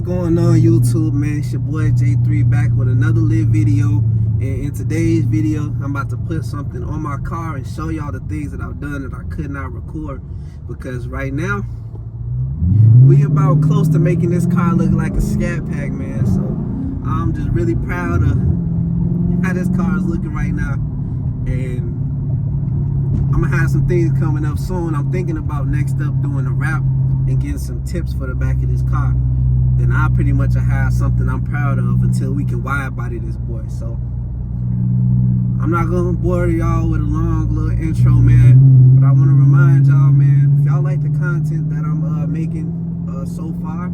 going on YouTube, man? It's your boy J3 back with another lit video. And in today's video, I'm about to put something on my car and show y'all the things that I've done that I could not record, because right now we about close to making this car look like a scat pack, man. So I'm just really proud of how this car is looking right now, and I'm gonna have some things coming up soon. I'm thinking about next up doing a wrap and getting some tips for the back of this car. Then I pretty much have something I'm proud of until we can wide body this boy. So I'm not gonna bore y'all with a long little intro, man, but I want to remind y'all, man, if y'all like the content that I'm making so far,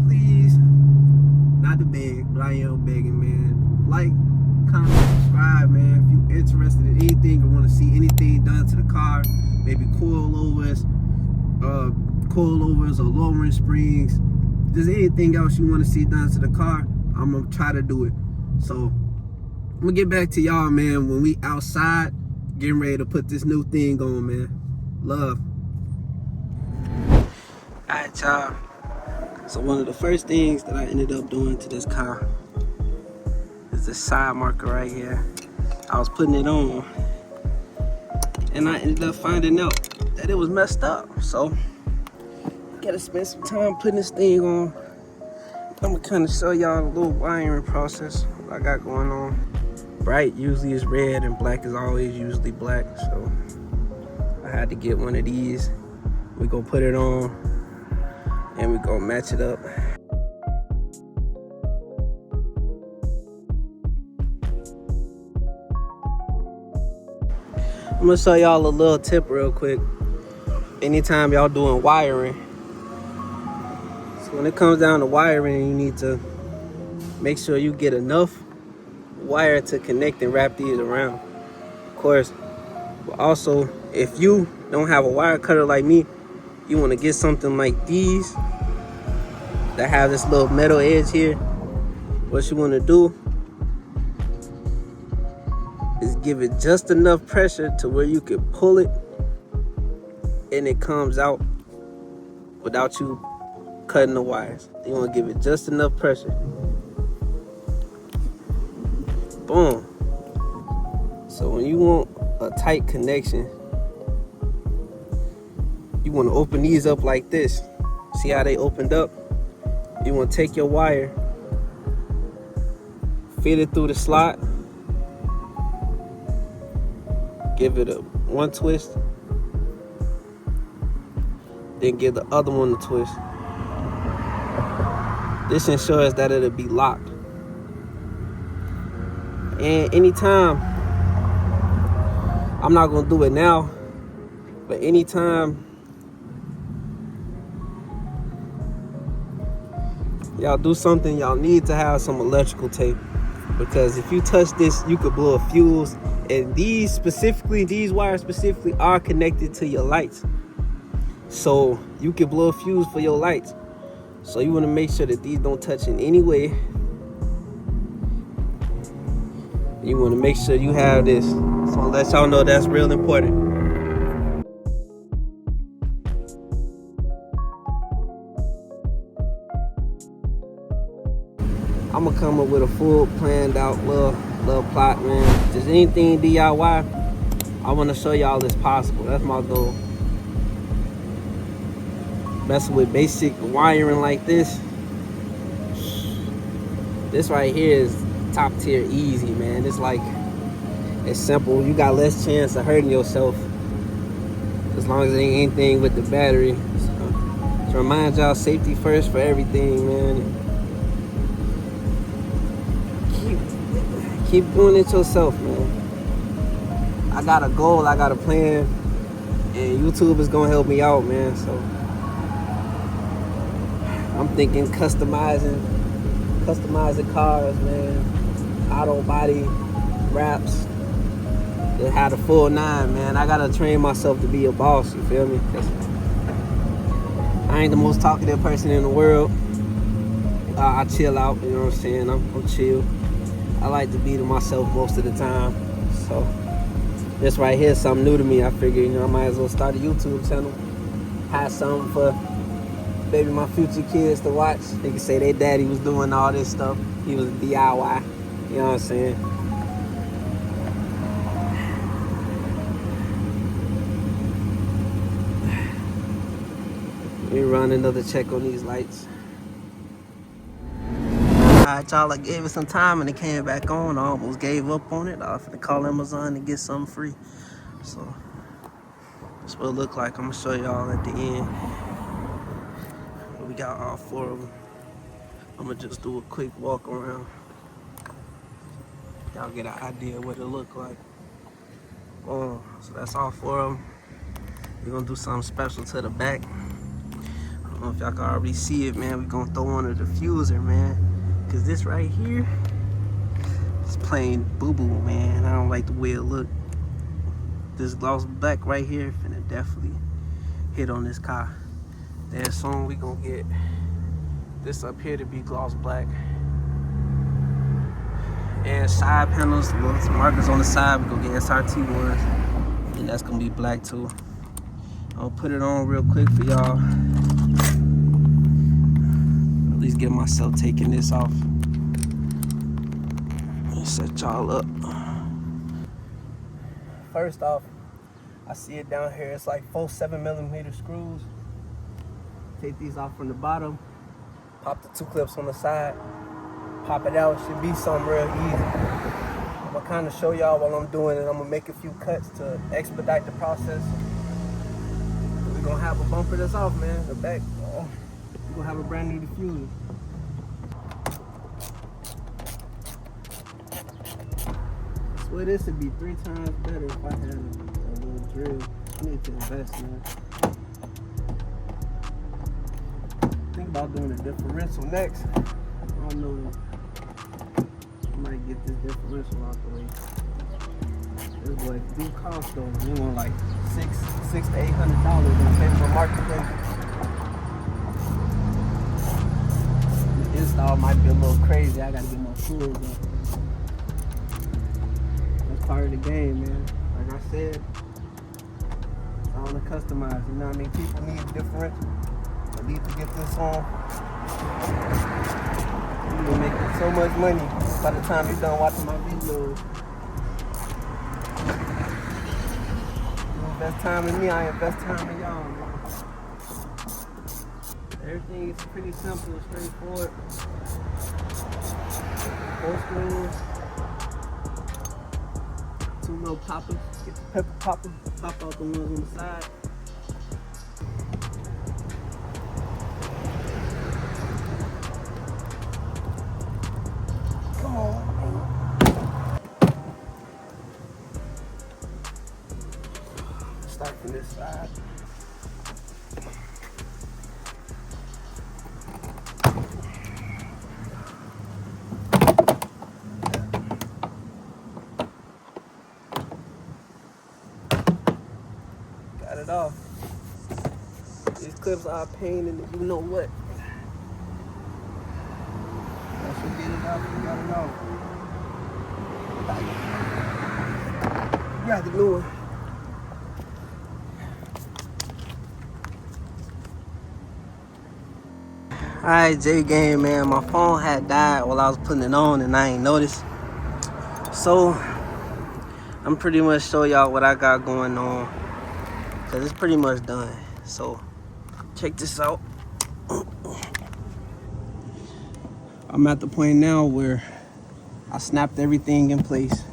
please, not to beg, but I am begging, man, like, comment, subscribe, man. If you're interested in anything or want to see anything done to the car, maybe coilovers or lowering springs, just anything else you want to see done to the car, I'm gonna try to do it. So I'm gonna get back to y'all, man, when we outside getting ready to put this new thing on, man. Love. Alright, y'all, so one of the first things that I ended up doing to this car is this side marker right here. I was putting it on and I ended up finding out that it was messed up. So gotta spend some time putting this thing on. I'm gonna kind of show y'all a little wiring process what I got going on. Bright usually is red and black is always usually black, so I had to get one of these. We gonna put it on and we gonna match it up. I'm gonna show y'all a little tip real quick. Anytime y'all doing wiring, when it comes down to wiring, you need to make sure you get enough wire to connect and wrap these around, of course. But also, if you don't have a wire cutter like me, you want to get something like these that have this little metal edge here. What you want to do is give it just enough pressure to where you can pull it and it comes out without you cutting the wires. You want to give it just enough pressure. Boom. So when you want a tight connection, you want to open these up like this. See how they opened up? You want to take your wire, fit it through the slot, give it one twist, then give the other one a twist. This ensures that it'll be locked. And anytime, I'm not gonna do it now, but anytime y'all do something, y'all need to have some electrical tape, because if you touch this, you could blow a fuse. And these wires specifically are connected to your lights. So you can blow a fuse for your lights. So you want to make sure that these don't touch in any way. You want to make sure you have this. So I'll let y'all know that's real important. I'm gonna come up with a full planned out little plot, man. If there's anything DIY, I want to show y'all it's possible. That's my goal. Messing with basic wiring like this right here is top tier easy, man. It's like, it's simple. You got less chance of hurting yourself as long as it ain't anything with the battery. So, to remind y'all, safety first for everything, man. Keep doing it yourself, man. I got a goal, I got a plan, and YouTube is gonna help me out, man. So I'm thinking customizing cars, man. Auto body wraps. They had a full 9, man. I gotta train myself to be a boss, you feel me? I ain't the most talkative person in the world. I chill out, you know what I'm saying? I'm chill. I like to be to myself most of the time. So this right here is something new to me. I figured, I might as well start a YouTube channel. Have something for baby my future kids to watch. They can say their daddy was doing all this stuff. He was a DIY. You know what I'm saying? Let me run another check on these lights. Alright, y'all, I gave it some time and it came back on. I almost gave up on it. I was gonna call Amazon to get something free. So that's what it looked like. I'm gonna show y'all at the end. We got all 4 of them. I'm gonna just do a quick walk around. Y'all get an idea what it look like. Oh, so that's all 4 of them. We're gonna do something special to the back. I don't know if y'all can already see it, man. We're gonna throw on a diffuser, man. Cause this right here is plain boo-boo, man. I don't like the way it look. This gloss black right here finna definitely hit on this car. Then soon we gonna get this up here to be gloss black. And side panels, some markers on the side. We're gonna get SRT ones. And that's gonna be black too. I'll put it on real quick for y'all. At least get myself taking this off. Let's set y'all up. First off, I see it down here. It's like 4 7mm screws. Take these off from the bottom. Pop the 2 clips on the side. Pop it out. Should be something real easy. I'm gonna kind of show y'all while I'm doing it. I'm gonna make a few cuts to expedite the process. We're gonna have a bumper that's off, man. The back. We're gonna have a brand new diffuser. I swear this would be 3 times better if I had a little drill. I need to invest, man. Think about doing a differential next. I don't know. I might get this differential out the way. This boy do cost though. You want like $600 to $800 on favorable marketplace. The install might be a little crazy. I gotta get more tools up. That's part of the game, man. Like I said, I want to customize. You know what I mean? People need differential. I need to get this on. You're gonna make so much money by the time you're done watching my videos. You invest time in me, I invest time in y'all, man. Everything is pretty simple, straightforward. 4 screws, 2 little poppers. Get the pepper popper, pop out the ones on the side. Start from this side. Got it off. These clips are a pain in the you know what. Once you get it out, you got it off. Grab the new one. Alright, J Game, man. My phone had died while I was putting it on and I ain't noticed. So, I'm pretty much show y'all what I got going on. Cause it's pretty much done. So, check this out. I'm at the point now where I snapped everything in place.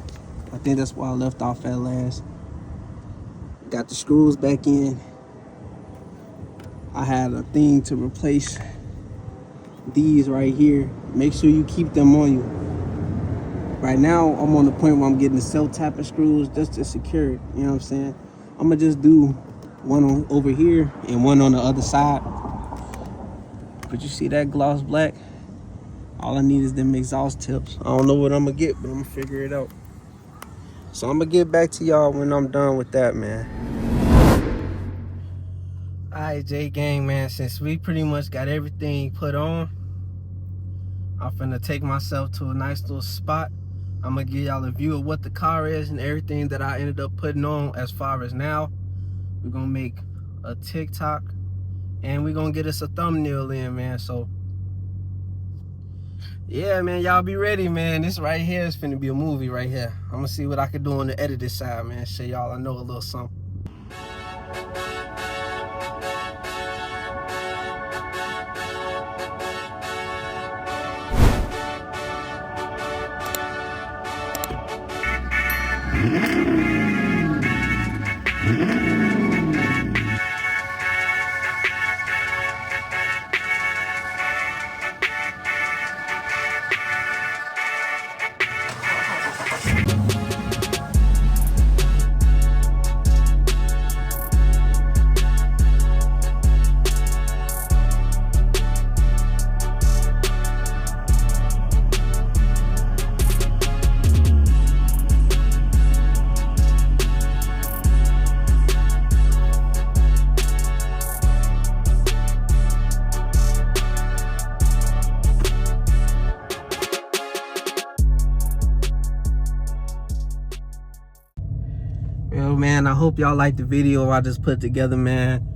I think that's why I left off at last. Got the screws back in. I had a thing to replace these right here. Make sure you keep them on you. Right now, I'm on the point where I'm getting the self-tapping screws just to secure it. You know what I'm saying? I'm gonna just do one on over here and one on the other side. But you see that gloss black? All I need is them exhaust tips. I don't know what I'm gonna get, but I'm gonna figure it out. So I'm gonna get back to y'all when I'm done with that, man. Alright, J Gang, man, since we pretty much got everything put on, I'm finna take myself to a nice little spot. I'm gonna give y'all a view of what the car is and everything that I ended up putting on as far as now. We're gonna make a TikTok and we're gonna get us a thumbnail in, man. So yeah, man, y'all be ready, man. This right here is finna be a movie right here. I'm gonna see what I can do on the editing side, man. Show y'all I know a little something. Well, man, I hope y'all like the video I just put together, man.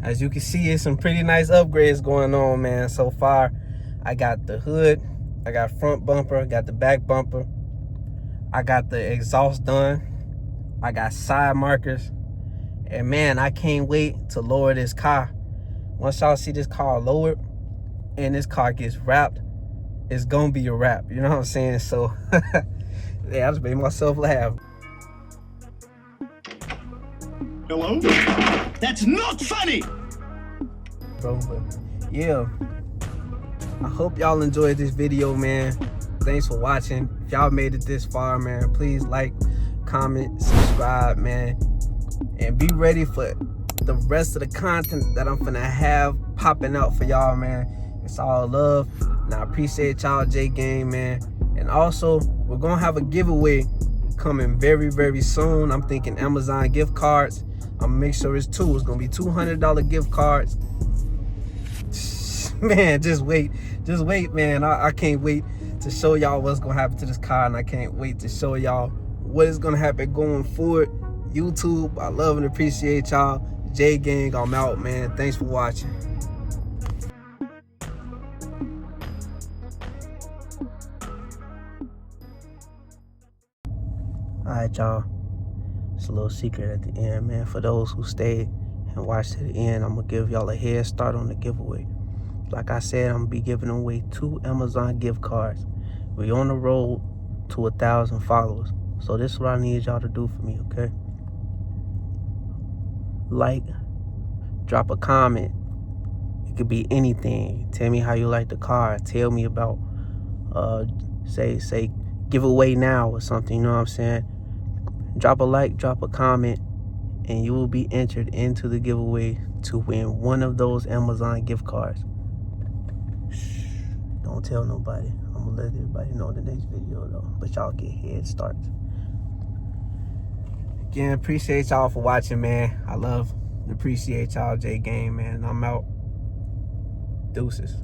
As you can see, it's some pretty nice upgrades going on, man. So far, I got the hood, I got front bumper, I got the back bumper, I got the exhaust done, I got side markers, and man, I can't wait to lower this car. Once y'all see this car lowered and this car gets wrapped, it's gonna be a wrap, you know what I'm saying? So yeah, I just made myself laugh. Hello? That's not funny! Bro, but yeah, I hope y'all enjoyed this video, man. Thanks for watching. If y'all made it this far, man, please like, comment, subscribe, man, and be ready for the rest of the content that I'm finna have popping out for y'all, man. It's all love, and I appreciate y'all, J Gang, man. And also, we're gonna have a giveaway coming very, very soon. I'm thinking Amazon gift cards. I'm gonna make sure it's 2. It's gonna be $200 gift cards. Man, just wait, man. I can't wait to show y'all what's gonna happen to this car, and I can't wait to show y'all what is gonna happen going forward. YouTube, I love and appreciate y'all. J Gang, I'm out, man. Thanks for watching. All right, y'all. It's a little secret at the end, man. For those who stayed and watched to the end, I'm gonna give y'all a head start on the giveaway. Like I said, I'm gonna be giving away 2 Amazon gift cards. We're on the road to 1,000 followers. So this is what I need y'all to do for me, okay? Like, drop a comment. It could be anything. Tell me how you like the car. Tell me about, say giveaway now or something, you know what I'm saying? Drop a like, drop a comment, and you will be entered into the giveaway to win one of those Amazon gift cards. Shh, don't tell nobody. I'm gonna let everybody know in the next video though, but y'all get head starts. Again, appreciate y'all for watching, man. I love and appreciate y'all, J Game, man. I'm out. Deuces.